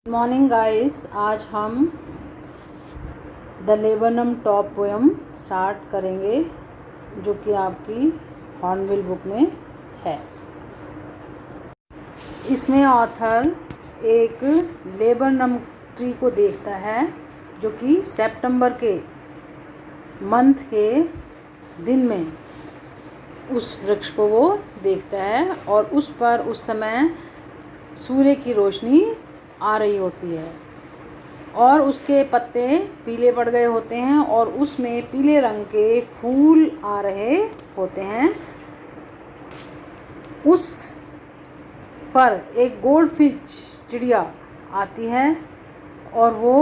Morning guys, आज हम the laburnum top poem start करेंगे जो कि आपकी हॉर्नबिल बुक में है। इसमें ऑथर एक लेबनम ट्री को देखता है जो कि सितंबर के मंथ के दिन में उस वृक्ष को वो देखता है और उस पर उस समय सूर्य की रोशनी आ रही होती है और उसके पत्ते पीले पड़ गए होते हैं और उसमें पीले रंग के फूल आ रहे होते हैं। उस पर एक गोल्डफिश चिड़िया आती है और वो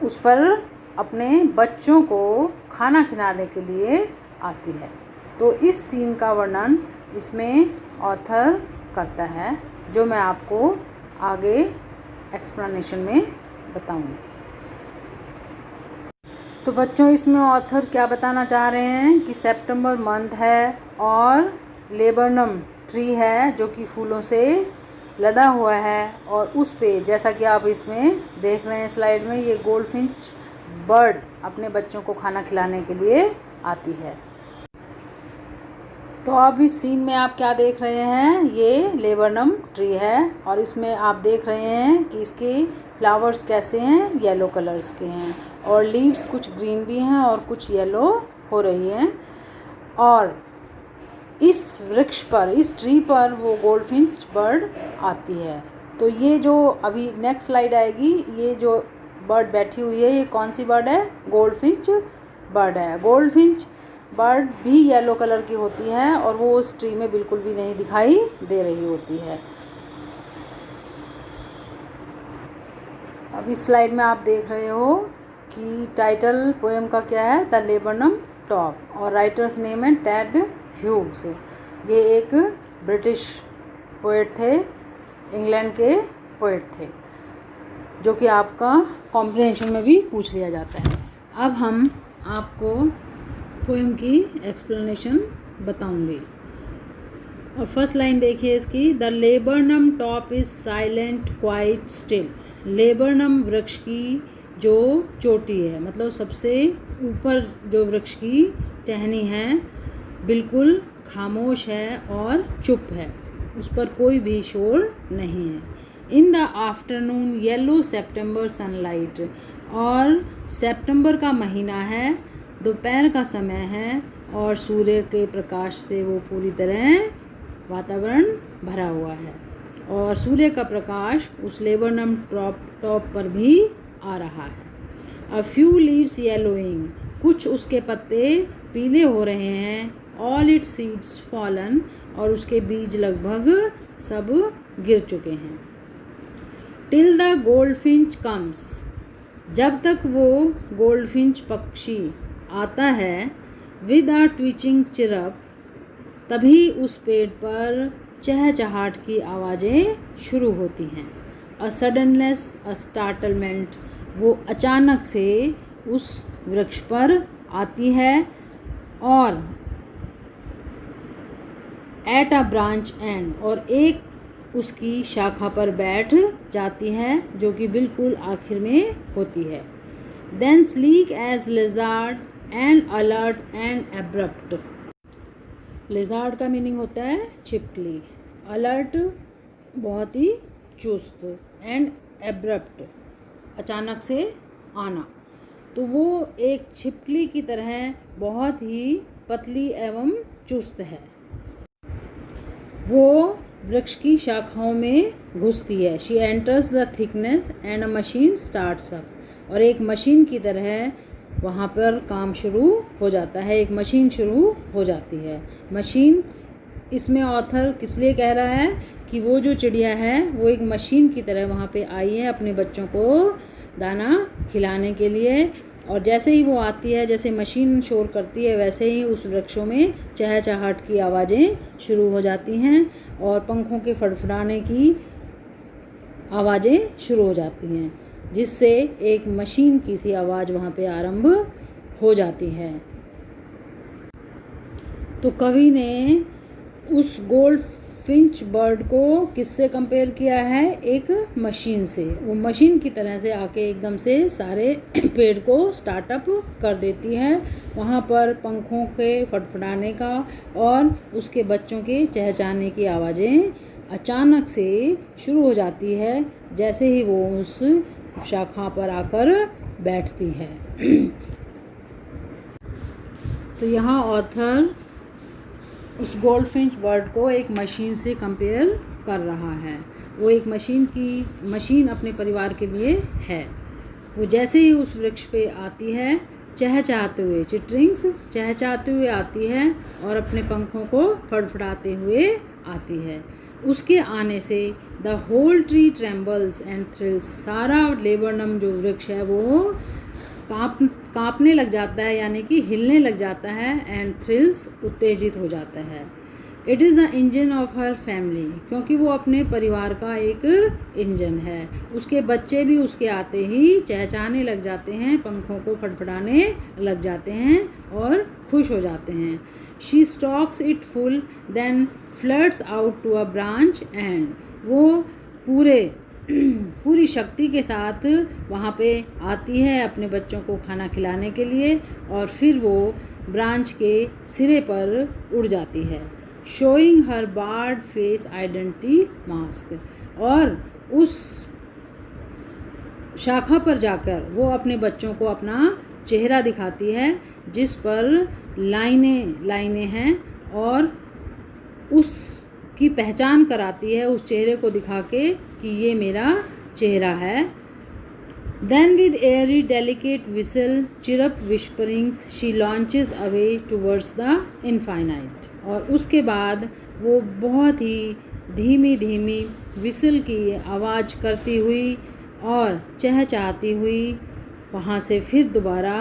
उस पर अपने बच्चों को खाना खिलाने के लिए आती है। तो इस सीन का वर्णन इसमें ऑथर करता है जो मैं आपको आगे एक्सप्लेनेशन में बताऊंगी। तो बच्चों, इसमें ऑथर क्या बताना चाह रहे हैं कि सितंबर मंथ है और लेबनम ट्री है जो कि फूलों से लदा हुआ है और उस पे जैसा कि आप इसमें देख रहे हैं स्लाइड में, ये गोल्डफिश बर्ड अपने बच्चों को खाना खिलाने के लिए आती है। तो अब इस सीन में आप क्या देख रहे हैं, ये लेबनम ट्री है और इसमें आप देख रहे हैं कि इसके फ्लावर्स कैसे हैं, येलो कलर्स के हैं और लीव्स कुछ ग्रीन भी हैं और कुछ येलो हो रही हैं। और इस वृक्ष पर, इस ट्री पर वो गोल्डफिश बर्ड आती है। तो ये जो अभी नेक्स्ट स्लाइड आएगी, ये जो बर्ड बैठी हुई है ये कौन सी बर्ड है? गोल्डफिश बर्ड है। गोल्डफिश बर्ड भी येलो कलर की होती है और वो उस ट्री में बिल्कुल भी नहीं दिखाई दे रही होती है। अब इस स्लाइड में आप देख रहे हो कि टाइटल पोएम का क्या है, द लेबनम टॉप, और राइटर्स नेम है टेड ह्यूग्स। ये एक ब्रिटिश पोएट थे, इंग्लैंड के पोएट थे, जो कि आपका कॉम्प्रिहेंशन में भी पूछ लिया जाता है। अब हम आपको पोएम की एक्सप्लेनेशन बताऊंगी। और फर्स्ट लाइन देखिए इसकी, the laburnum top is silent quite still. Laburnum वृक्ष की जो चोटी है, मतलब सबसे ऊपर जो वृक्ष की टहनी है, बिल्कुल खामोश है और चुप है, उस पर कोई भी शोर नहीं है। In the afternoon yellow September sunlight, और सितंबर का महीना है, दोपहर का समय है और सूर्य के प्रकाश से वो पूरी तरह वातावरण भरा हुआ है और सूर्य का प्रकाश उस लेबनम टॉप पर भी आ रहा है। अ फ्यू लीव्स येलोइंग, कुछ उसके पत्ते पीले हो रहे हैं। ऑल इट्स सीड्स फॉलन, और उसके बीज लगभग सब गिर चुके हैं। टिल द गोल्डफिंच कम्स, जब तक वो गोल्डफिंच पक्षी आता है, विद अ ट्विचिंग चिरप, तभी उस पेड़ पर चहचहाट की आवाज़ें शुरू होती हैं। अ सडननेस, अ स्टार्टलमेंट, वो अचानक से उस वृक्ष पर आती है और एट अ ब्रांच एंड, और एक उसकी शाखा पर बैठ जाती है जो कि बिल्कुल आखिर में होती है। Then sleek as lizard and alert and abrupt. Lizard का मीनिंग होता है छिपकली, अलर्ट बहुत ही चुस्त, एंड एब्रप्ट अचानक से आना। तो वो एक छिपकली की तरह बहुत ही पतली एवं चुस्त है। वो वृक्ष की शाखाओं में घुसती है। She enters the thickness and a machine starts up, और एक मशीन की तरह वहाँ पर काम शुरू हो जाता है, एक मशीन शुरू हो जाती है। मशीन, इसमें ऑथर किस लिए कह रहा है कि वो जो चिड़िया है वो एक मशीन की तरह वहाँ पे आई है अपने बच्चों को दाना खिलाने के लिए, और जैसे ही वो आती है, जैसे मशीन शोर करती है, वैसे ही उस वृक्षों में चहचहाट की आवाज़ें शुरू हो जाती हैं और पंखों के फड़फड़ाने की आवाज़ें शुरू हो जाती हैं, जिससे एक मशीन की सी आवाज़ वहाँ पे आरंभ हो जाती है। तो कवि ने उस गोल्ड फिंच बर्ड को किससे कंपेयर किया है? एक मशीन से। वो मशीन की तरह से आके एकदम से सारे पेड़ को स्टार्टअप कर देती है। वहाँ पर पंखों के फड़फड़ाने का और उसके बच्चों के चहचहाने की आवाज़ें अचानक से शुरू हो जाती है जैसे ही वो उस शाखा पर आकर बैठती है। तो यहाँ ऑथर उस गोल्डफिंच बर्ड को एक मशीन से कंपेयर कर रहा है। वो एक मशीन अपने परिवार के लिए है। वो जैसे ही उस वृक्ष पे आती है चहचहाते हुए, चिटरिंग्स चहचहाते हुए आती है और अपने पंखों को फड़फड़ाते हुए आती है। उसके आने से the whole tree trembles and thrills, सारा लेबरनम जो वृक्ष है वो कांपने लग जाता है, यानी कि हिलने लग जाता है। एंड थ्रिल्स, उत्तेजित हो जाता है। It is the engine of her family, क्योंकि वो अपने परिवार का एक इंजन है। उसके बच्चे भी उसके आते ही चहचहाने लग जाते हैं, पंखों को फड़फड़ाने लग जाते हैं और खुश हो जाते हैं। She stokes it full then floods out to a branch and, वो पूरी शक्ति के साथ वहाँ पे आती है अपने बच्चों को खाना खिलाने के लिए और फिर वो ब्रांच के सिरे पर उड़ जाती है। Showing her bird face identity mask, और उस शाखा पर जाकर वो अपने बच्चों को अपना चेहरा दिखाती है जिस पर लाइनें हैं और उसकी पहचान कराती है उस चेहरे को दिखा के कि ये मेरा चेहरा है। Then with airy delicate whistle, chirrup whisperings, she launches away towards the infinite. और उसके बाद वो बहुत ही धीमी विसल की आवाज़ करती हुई और चहचहाती हुई वहाँ से फिर दोबारा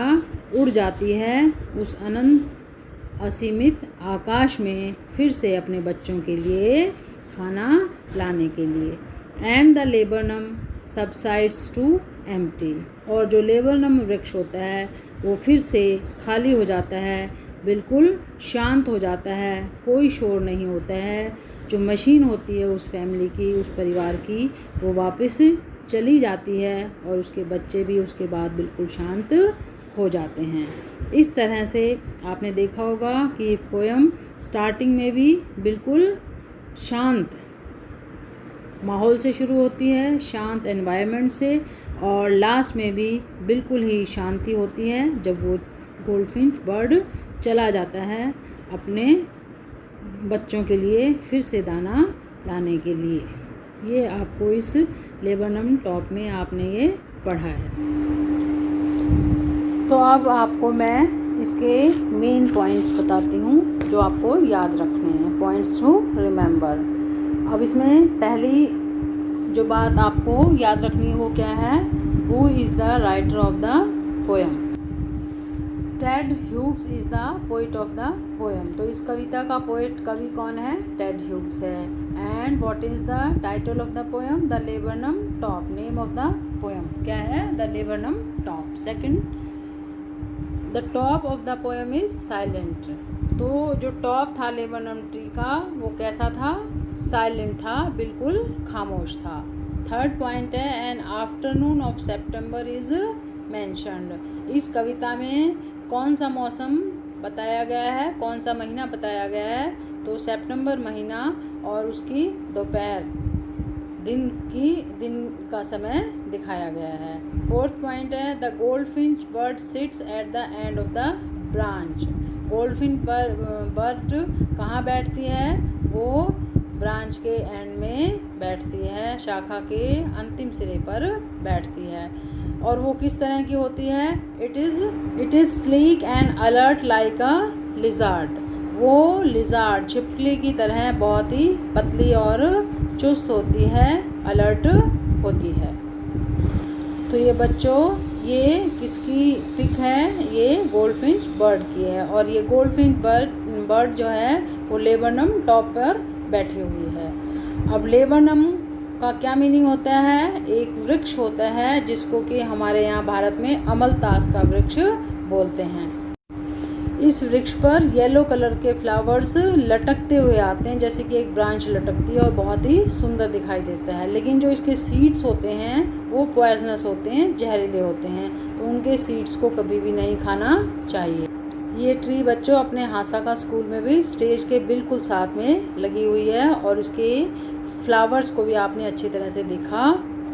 उड़ जाती है उस अनंत असीमित आकाश में, फिर से अपने बच्चों के लिए खाना लाने के लिए। And the laburnum subsides to empty, और जो लेबरनम वृक्ष होता है वो फिर से खाली हो जाता है, बिल्कुल शांत हो जाता है, कोई शोर नहीं होता है। जो मशीन होती है उस फैमिली की, उस परिवार की, वो वापस चली जाती है और उसके बच्चे भी उसके बाद बिल्कुल शांत हो जाते हैं। इस तरह से आपने देखा होगा कि ये पोएम स्टार्टिंग में भी बिल्कुल शांत माहौल से शुरू होती है, शांत एनवायरनमेंट से, और लास्ट में भी बिल्कुल ही शांति होती है जब वो गोल्डफिंच बर्ड चला जाता है अपने बच्चों के लिए फिर से दाना लाने के लिए। ये आपको इस लेबरनम टॉप में आपने ये पढ़ा है। तो अब आपको मैं इसके मेन पॉइंट्स बताती हूँ जो आपको याद रखने हैं, पॉइंट्स टू रिमेंबर। अब इसमें पहली जो बात आपको याद रखनी है वो क्या है? Who is the writer of the poem? Ted Hughes is the poet of the poem. तो इस कविता का कवि कौन है? टेड ह्यूग्स है। And what is the title of the poem? The laburnum top. Name of the poem क्या है? The laburnum top. Second, the top of the poem is silent. तो जो टॉप था लेबरनम ट्री का वो कैसा था? साइलेंट था, बिल्कुल खामोश था। थर्ड पॉइंट है, an afternoon of September is mentioned. इस कविता में कौन सा मौसम बताया गया है, कौन सा महीना बताया गया है? तो सितंबर महीना और उसकी दोपहर, दिन का समय दिखाया गया है। फोर्थ पॉइंट है, the goldfinch bird seats at the end of the branch. Goldfinch bird कहाँ बैठती है? वो ब्रांच के एंड में बैठती है, शाखा के अंतिम सिरे पर बैठती है। और वो किस तरह की होती है? It is sleek and alert like a lizard. वो लिजार्ड, छिपकली की तरह बहुत ही पतली और चुस्त होती है, अलर्ट होती है। तो ये बच्चों, ये किसकी पिक है? ये गोल्डफिंच बर्ड की है। और ये गोल्डफिंच बर्ड जो है वो लेबरनम टॉप पर बैठी हुई है। अब लेबरनम का क्या मीनिंग होता है? एक वृक्ष होता है जिसको कि हमारे यहाँ भारत में अमलतास का वृक्ष बोलते हैं। इस वृक्ष पर येलो कलर के फ्लावर्स लटकते हुए आते हैं, जैसे कि एक ब्रांच लटकती है और बहुत ही सुंदर दिखाई देता है। लेकिन जो इसके सीड्स होते हैं वो पॉइजनस होते हैं, जहरीले होते हैं, तो उनके सीड्स को कभी भी नहीं खाना चाहिए। ये ट्री बच्चों अपने हासाका स्कूल में भी स्टेज के बिल्कुल साथ में लगी हुई है और इसके फ्लावर्स को भी आपने अच्छी तरह से देखा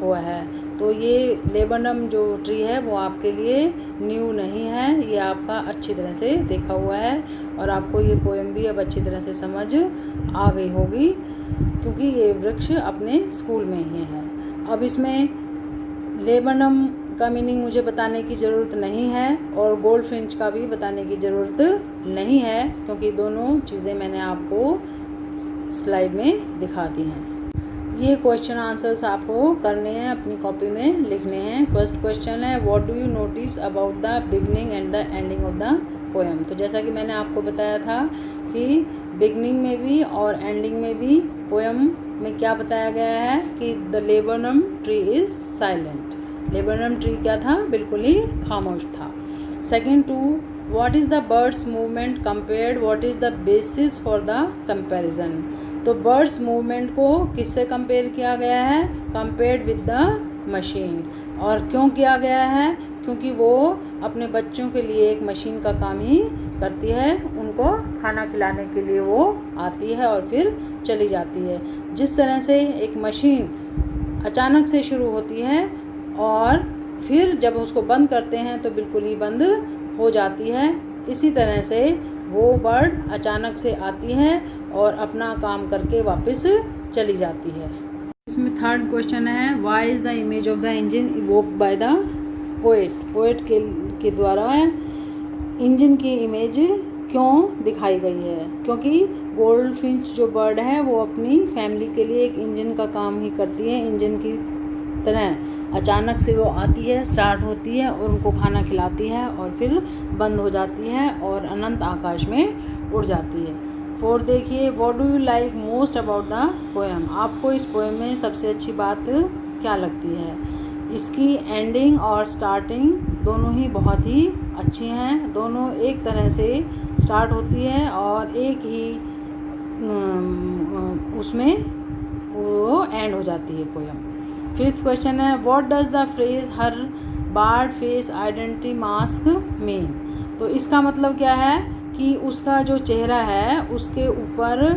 हुआ है। तो ये लेबनम जो ट्री है वो आपके लिए न्यू नहीं है, ये आपका अच्छी तरह से देखा हुआ है और आपको ये पोएम भी अब अच्छी तरह से समझ आ गई होगी, क्योंकि ये वृक्ष अपने स्कूल में ही है। अब इसमें लेबनम का मीनिंग मुझे बताने की ज़रूरत नहीं है और गोल्डफिंच का भी बताने की ज़रूरत नहीं है, क्योंकि दोनों चीज़ें मैंने आपको स्लाइड में दिखा दी हैं। ये क्वेश्चन आंसर्स आपको करने हैं, अपनी कॉपी में लिखने हैं। फर्स्ट क्वेश्चन है, what do you notice about the beginning and the ending of the poem. तो जैसा कि मैंने आपको बताया था कि बिगनिंग में भी और एंडिंग में भी पोएम में क्या बताया गया है कि the laburnum tree is silent. Laburnum tree क्या था, बिल्कुल ही खामोश था। Second two, what is the bird's movement compared, what is the basis for the comparison. तो बर्ड्स मूवमेंट को किससे कंपेयर किया गया है, कंपेयर्ड विद द मशीन। और क्यों किया गया है, क्योंकि वो अपने बच्चों के लिए एक मशीन का काम ही करती है, उनको खाना खिलाने के लिए वो आती है और फिर चली जाती है। जिस तरह से एक मशीन अचानक से शुरू होती है और फिर जब उसको बंद करते हैं तो बिल्कुल ही बंद हो जाती है, इसी तरह से वो बर्ड अचानक से आती है और अपना काम करके वापस चली जाती है। इसमें थर्ड क्वेश्चन है, why is the image of the engine evoked by the poet. Poet के द्वारा इंजन की इमेज क्यों दिखाई गई है, क्योंकि गोल्डफिंच जो बर्ड है वो अपनी फैमिली के लिए एक इंजन का काम ही करती है। इंजन की तरह अचानक से वो आती है, स्टार्ट होती है और उनको खाना खिलाती है और फिर बंद हो जाती है और अनंत आकाश में उड़ जाती है। फोर्थ देखिए, what do you like most about the poem. आपको इस पोएम में सबसे अच्छी बात क्या लगती है। इसकी एंडिंग और स्टार्टिंग दोनों ही बहुत ही अच्छी हैं, दोनों एक तरह से स्टार्ट होती है और एक ही उसमें वो एंड हो जाती है पोएम। फिफ्थ क्वेश्चन है, what does the phrase her bird face identity mask mean. तो इसका मतलब क्या है कि उसका जो चेहरा है उसके ऊपर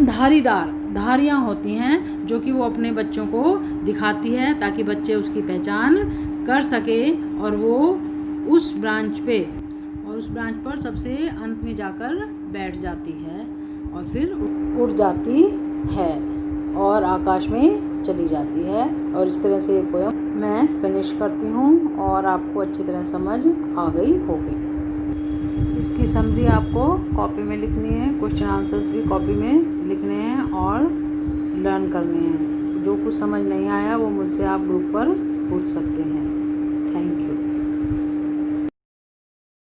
धारियाँ होती हैं जो कि वो अपने बच्चों को दिखाती है ताकि बच्चे उसकी पहचान कर सके और वो उस ब्रांच पर सबसे अंत में जाकर बैठ जाती है और फिर उड़ जाती है और आकाश में चली जाती है। और इस तरह से ये पोएम मैं फिनिश करती हूँ और आपको अच्छी तरह समझ आ गई होगी। इसकी समरी आपको कॉपी में लिखनी है, क्वेश्चन आंसर्स भी कॉपी में लिखने हैं और लर्न करने हैं। जो कुछ समझ नहीं आया वो मुझसे आप ग्रुप पर पूछ सकते हैं। Thank you.